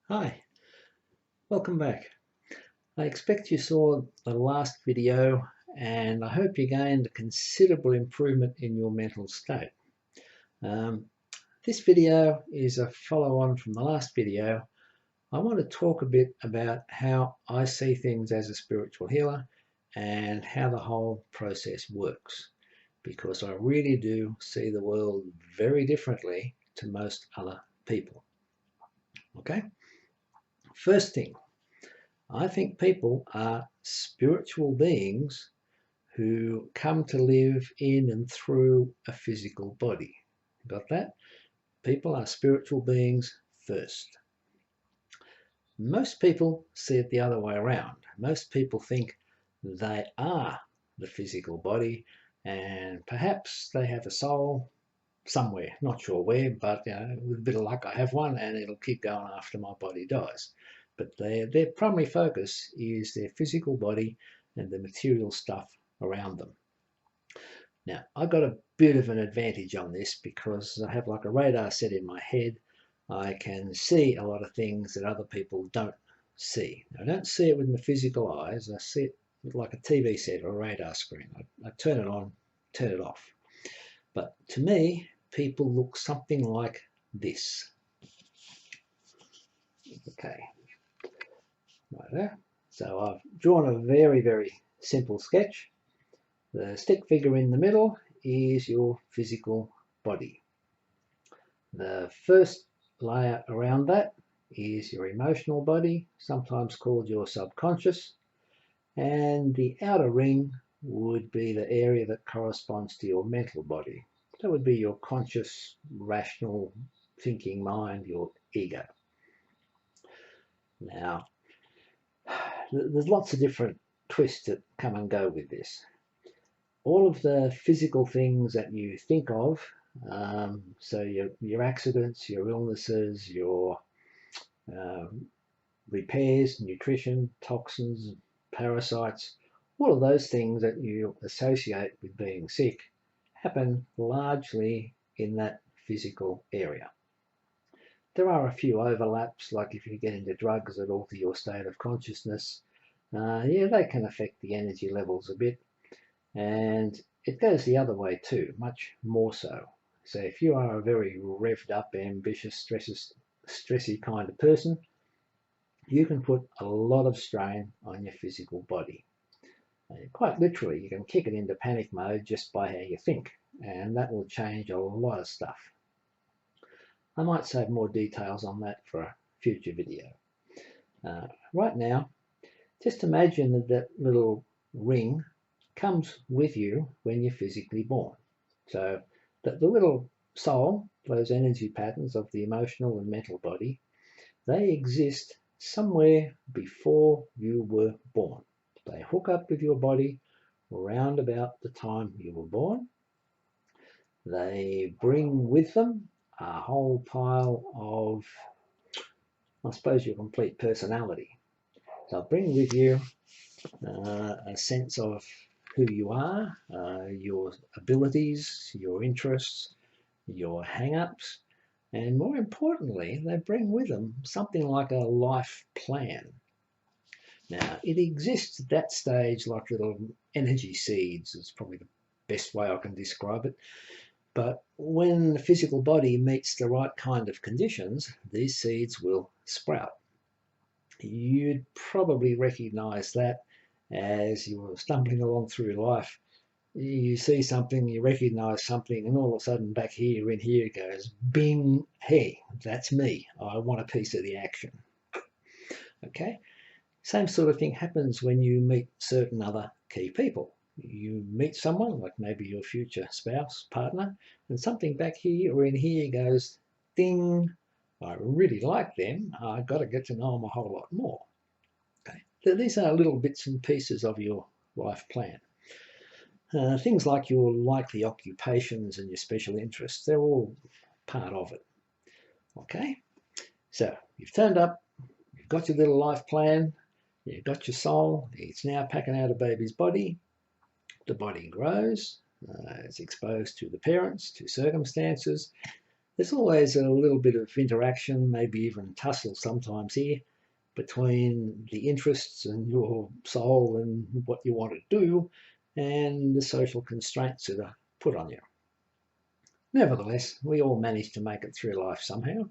Hi, welcome back. I expect you saw the last video and I hope you gained a considerable improvement in your mental state. Um, this video is a follow-on from the last video. I want to talk a bit about how I see things as a spiritual healer and how the whole process works, because I really do see the world very differently to most other people. Okay, first thing, I think people are spiritual beings who come to live in and through a physical body. Got that? People are spiritual beings first. Most people see it the other way around. Most people think they are the physical body and perhaps they have a soul somewhere, not sure where, but with a bit of luck I have one and it'll keep going after my body dies. But their primary focus is their physical body and the material stuff around them. Now, I've got a bit of an advantage on this because I have like a radar set in my head. I can see a lot of things that other people don't see. I don't see it with my physical eyes. I see it with like a TV set or a radar screen. I turn it on, turn it off. But to me, people look something like this. Okay, right there. So I've drawn a very, very simple sketch. The stick figure in the middle is your physical body. The first layer around that is your emotional body, sometimes called your subconscious, and the outer ring would be the area that corresponds to your mental body. That would be your conscious, rational thinking mind, your ego. Now, there's lots of different twists that come and go with this. All of the physical things that you think of, so your accidents, your illnesses, your repairs, nutrition, toxins, parasites, all of those things that you associate with being sick happen largely in that physical area. There are a few overlaps, like if you get into drugs that alter your state of consciousness, yeah, they can affect the energy levels a bit. And it goes the other way too, much more so. So if you are a very revved up, ambitious, stressy kind of person, you can put a lot of strain on your physical body. Quite literally, you can kick it into panic mode just by how you think, and that will change a lot of stuff. I might save more details on that for a future video. Right now, just imagine that that little ring comes with you when you're physically born. So that the little soul, those energy patterns of the emotional and mental body, they exist somewhere before you were born. They hook up with your body around about the time you were born. They bring with them a whole pile of, I suppose, your complete personality. They'll bring with you a sense of who you are, your abilities, your interests, your hang-ups, and more importantly, they bring with them something like a life plan. Now, it exists at that stage like little energy seeds. It's probably the best way I can describe it. But when the physical body meets the right kind of conditions, these seeds will sprout. You'd probably recognize that as you're stumbling along through life. You see something, you recognize something, and all of a sudden back here in here goes, bing, hey, that's me. I want a piece of the action. Okay? Same sort of thing happens when you meet certain other key people. You meet someone, like maybe your future spouse, partner, and something back here or in here goes, ding, I really like them. I've got to get to know them a whole lot more. Okay? So these are little bits and pieces of your life plan. Things like your likely occupations and your special interests, they're all part of it. Okay? So you've turned up, you've got your little life plan, you've got your soul, it's now packing out a baby's body. The body grows, it's exposed to the parents, to circumstances, There's always a little bit of interaction, maybe even tussle sometimes here, between the interests and your soul and what you want to do and the social constraints that are put on you. Nevertheless, we all manage to make it through life somehow.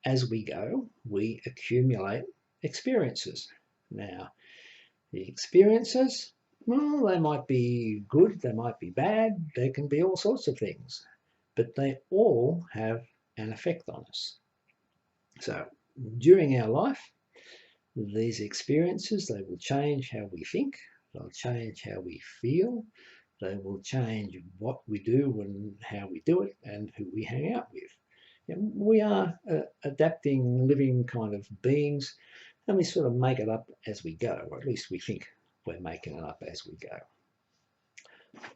As we go, we accumulate experiences. Now, the experiences, well, they might be good, they might be bad, they can be all sorts of things, but they all have an effect on us. So during our life, these experiences, they will change how we think, they'll change how we feel, they will change what we do and how we do it and who we hang out with. And we are adapting, living kind of beings, and we sort of make it up as we go, or at least we think we're making it up as we go.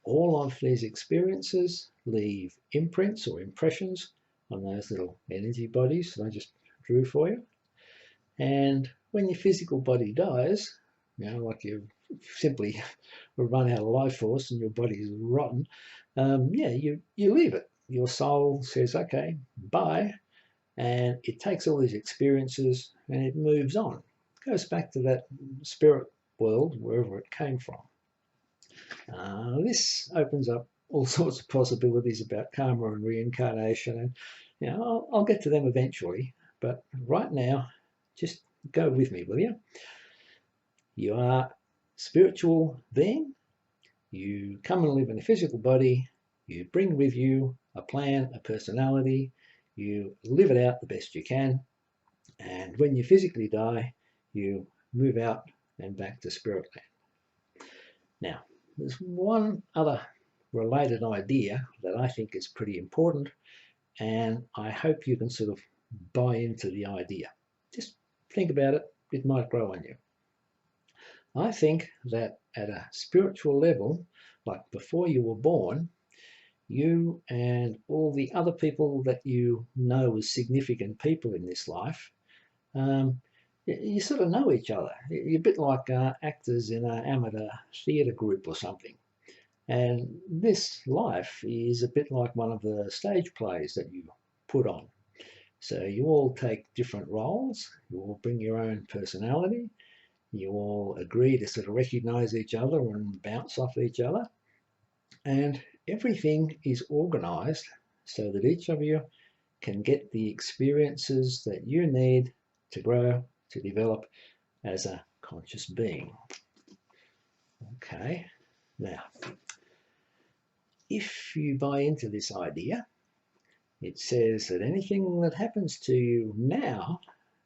All of these experiences leave imprints or impressions on those little energy bodies that I just drew for you. And when your physical body dies, like you've simply run out of life force and your body is rotten, you leave it. Your soul says, okay, bye. And it takes all these experiences and it moves on. It goes back to that spirit world, wherever it came from. This opens up all sorts of possibilities about karma and reincarnation, and I'll get to them eventually. But right now, just go with me, will you? You are a spiritual being. You come and live in a physical body. You bring with you a plan, a personality. You live it out the best you can. And when you physically die, you move out and back to spirit land. Now, there's one other related idea that I think is pretty important, and I hope you can sort of buy into the idea. Just think about it, it might grow on you. I think that at a spiritual level, like before you were born, you and all the other people that you know as significant people in this life, you sort of know each other. You're a bit like actors in an amateur theatre group or something. And this life is a bit like one of the stage plays that you put on. So you all take different roles, you all bring your own personality, you all agree to sort of recognise each other and bounce off each other. And everything is organised so that each of you can get the experiences that you need to grow, to develop as a conscious being. Okay, now, if you buy into this idea, it says that anything that happens to you now,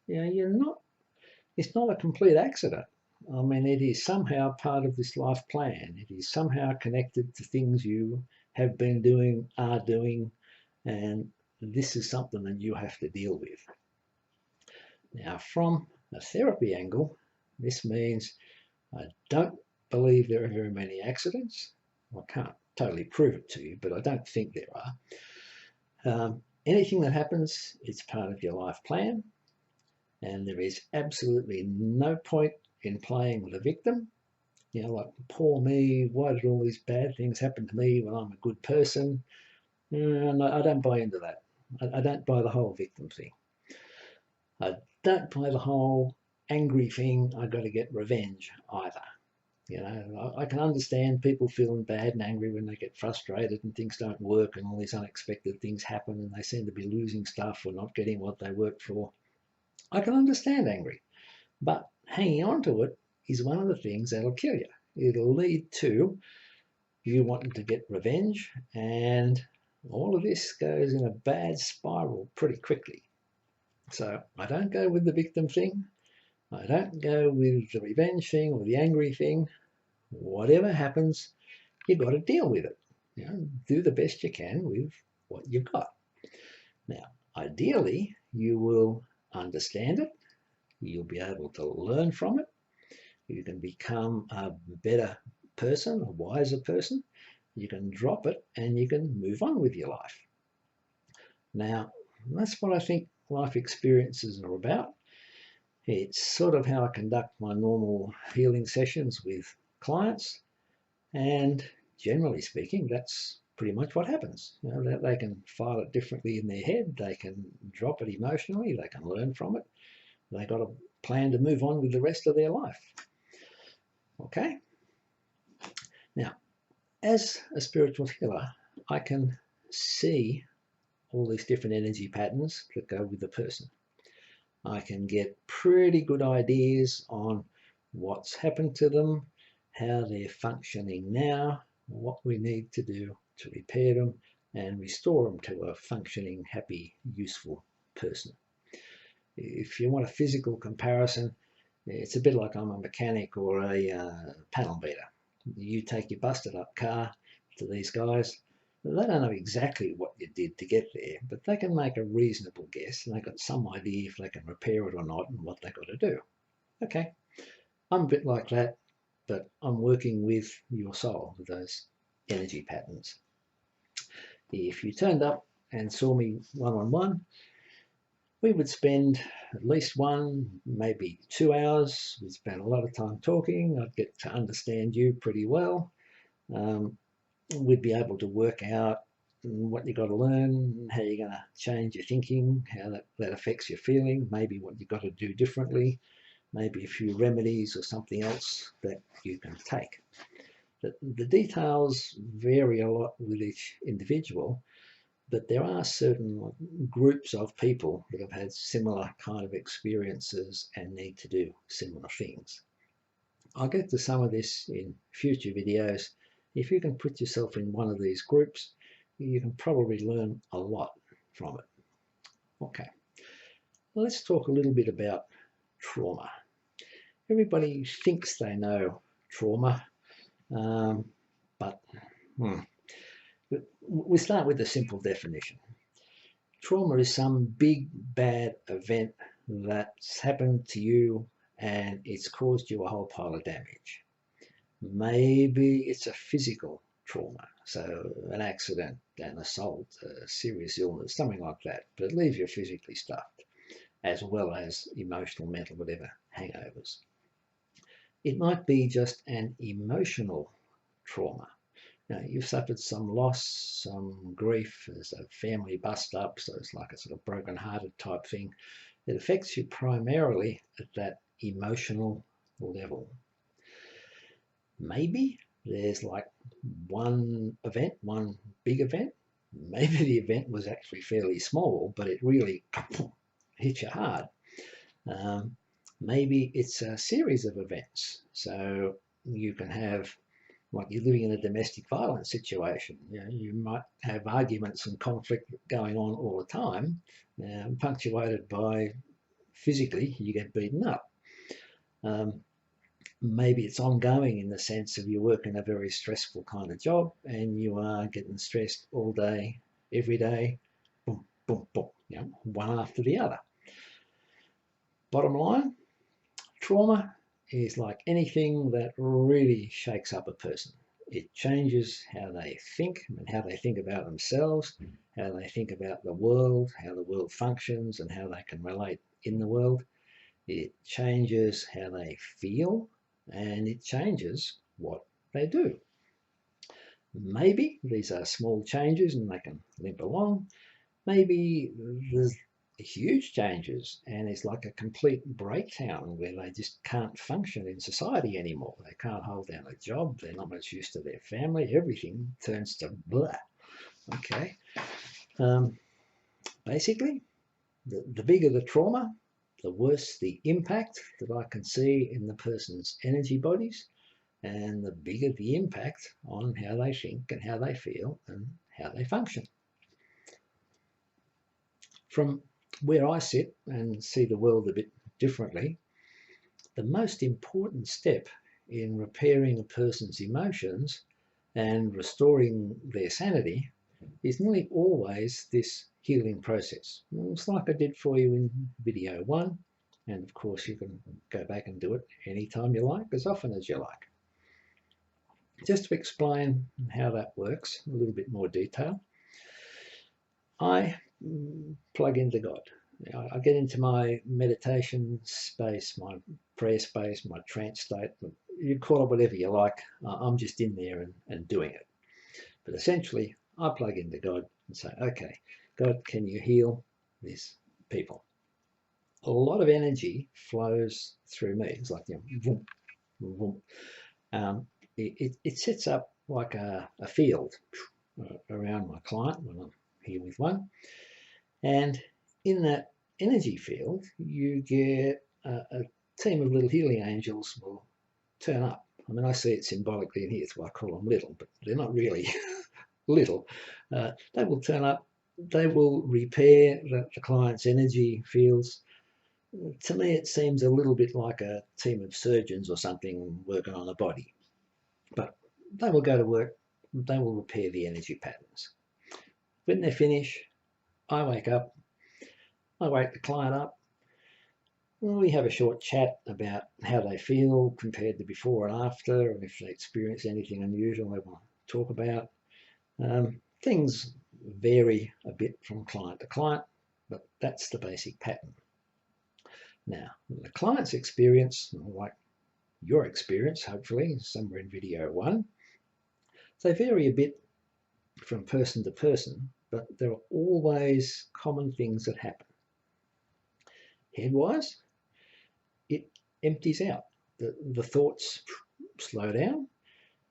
it's not a complete accident. I mean, it is somehow part of this life plan. It is somehow connected to things you have been doing, are doing, and this is something that you have to deal with. Now, from a therapy angle, this means I don't believe there are very many accidents. I can't totally prove it to you, but I don't think there are. Anything that happens, it's part of your life plan, and there is absolutely no point in playing the victim. Like, poor me, why did all these bad things happen to me when I'm a good person? No, I don't buy into that. I don't buy the whole victim thing. I don't buy the whole angry thing, I've got to get revenge either. I can understand people feeling bad and angry when they get frustrated and things don't work and all these unexpected things happen and they seem to be losing stuff or not getting what they worked for. I can understand angry, but hanging on to it is one of the things that'll kill you. It'll lead to you wanting to get revenge, and all of this goes in a bad spiral pretty quickly. So I don't go with the victim thing. I don't go with the revenge thing or the angry thing. Whatever happens, you've got to deal with it. Do the best you can with what you've got. Now, ideally, you will understand it. You'll be able to learn from it. You can become a better person, a wiser person. You can drop it and you can move on with your life. Now, that's what I think life experiences are about. It's sort of how I conduct my normal healing sessions with clients. And generally speaking, that's pretty much what happens. You know, they can file it differently in their head, they can drop it emotionally, they can learn from it, they got a plan to move on with the rest of their life. Okay? Now, as a spiritual healer, I can see all these different energy patterns that go with the person. I can get pretty good ideas on what's happened to them, how they're functioning now, what we need to do to repair them and restore them to a functioning, happy, useful person. If you want a physical comparison, it's a bit like I'm a mechanic or a panel beater. You take your busted up car to these guys, they don't know exactly what you did to get there, but they can make a reasonable guess and they've got some idea if they can repair it or not and what they've got to do. Okay, I'm a bit like that, but I'm working with your soul, with those energy patterns. If you turned up and saw me one-on-one, we would spend at least 1, maybe 2 hours. We'd spend a lot of time talking. I'd get to understand you pretty well. We'd be able to work out what you got to learn, how you're going to change your thinking, how that affects your feeling, maybe what you've got to do differently, maybe a few remedies or something else that you can take. The details vary a lot with each individual, but there are certain groups of people that have had similar kind of experiences and need to do similar things. I'll get to some of this in future videos. If you can put yourself in one of these groups, you can probably learn a lot from it. Okay, let's talk a little bit about trauma. Everybody thinks they know trauma, but we start with a simple definition. Trauma is some big bad event that's happened to you and it's caused you a whole pile of damage. Maybe it's a physical trauma, so an accident, an assault, a serious illness, something like that, but it leaves you physically stuffed, as well as emotional, mental, whatever hangovers. It might be just an emotional trauma. You know, you've suffered some loss, some grief, there's a family bust up, so it's like a sort of broken-hearted type thing. It affects you primarily at that emotional level. Maybe there's like one event, one big event. Maybe the event was actually fairly small, but it really hit you hard. Maybe it's a series of events. So you can have, like you're living in a domestic violence situation. You know, you might have arguments and conflict going on all the time, punctuated by physically you get beaten up. Maybe it's ongoing in the sense of you work in a very stressful kind of job and you are getting stressed all day, every day, boom, boom, boom, you know, one after the other. Bottom line, trauma is like anything that really shakes up a person. It changes how they think and how they think about themselves, how they think about the world, how the world functions and how they can relate in the world. It changes how they feel and it changes what they do. Maybe these are small changes and they can limp along. Maybe there's huge changes and it's like a complete breakdown where they just can't function in society anymore. They can't hold down a job, they're not much use to their family, everything turns to blah. Okay. Basically, the bigger the trauma, the worse the impact that I can see in the person's energy bodies, and the bigger the impact on how they think and how they feel and how they function. From where I sit and see the world a bit differently, the most important step in repairing a person's emotions and restoring their sanity is nearly always this healing process. It's like I did for you in video 1, and of course you can go back and do it anytime you like, as often as you like. Just to explain how that works in a little bit more detail, I plug into God. I get into my meditation space, my prayer space, my trance state. You call it whatever you like. I'm just in there and doing it. But essentially, I plug into God and say, okay, God, can you heal these people? A lot of energy flows through me. It's like, vroom, vroom. It sets up like a field around my client when I'm here with one. And in that energy field, you get a team of little healing angels will turn up. I mean, I see it symbolically in here, that's why I call them little, but they're not really little. They will turn up, they will repair the client's energy fields. To me, it seems a little bit like a team of surgeons or something working on a body. But they will go to work, they will repair the energy patterns. When they finish, I wake up, I wake the client up, we have a short chat about how they feel compared to before and after, and if they experience anything unusual they want to talk about. Things vary a bit from client to client, but that's the basic pattern. Now, the client's experience, like your experience, hopefully, somewhere in video 1, they vary a bit from person to person, but there are always common things that happen. Head-wise, it empties out. The thoughts slow down,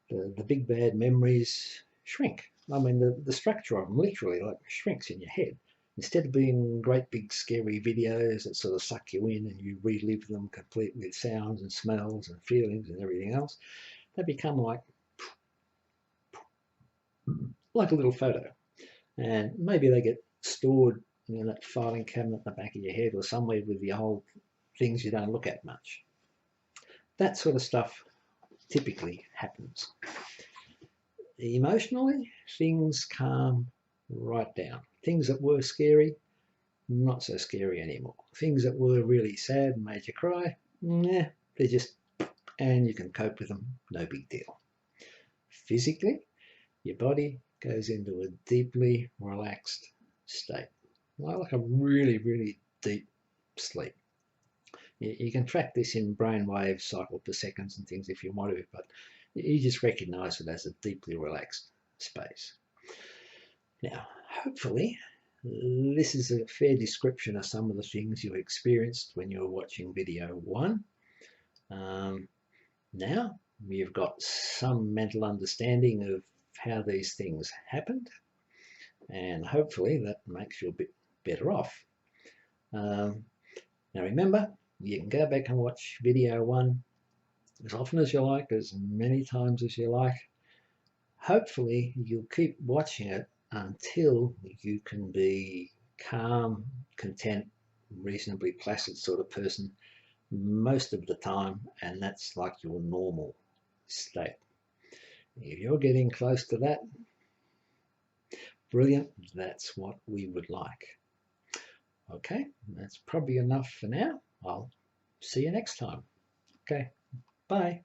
the big bad memories shrink. I mean, the structure of them literally like shrinks in your head. Instead of being great big scary videos that sort of suck you in and you relive them complete with sounds and smells and feelings and everything else, they become like a little photo. And maybe they get stored in that filing cabinet at the back of your head or somewhere with the old things you don't look at much. That sort of stuff typically happens. Emotionally, things calm right down. Things that were scary, not so scary anymore. Things that were really sad and made you cry, they're just, and you can cope with them, no big deal. Physically, your body goes into a deeply relaxed state, like a really, really deep sleep. You can track this in brain waves, cycle per seconds and things if you want to, but you just recognize it as a deeply relaxed space. Now, hopefully, this is a fair description of some of the things you experienced when you were watching video 1. Now, you've got some mental understanding of how these things happened, and hopefully that makes you a bit better off. Now remember, you can go back and watch video 1 as often as you like, as many times as you like. Hopefully you'll keep watching it until you can be calm, content, reasonably placid sort of person most of the time, and that's like your normal state. If you're getting close to that, brilliant, that's what we would like. Okay, that's probably enough for now. I'll see you next time. Okay, bye.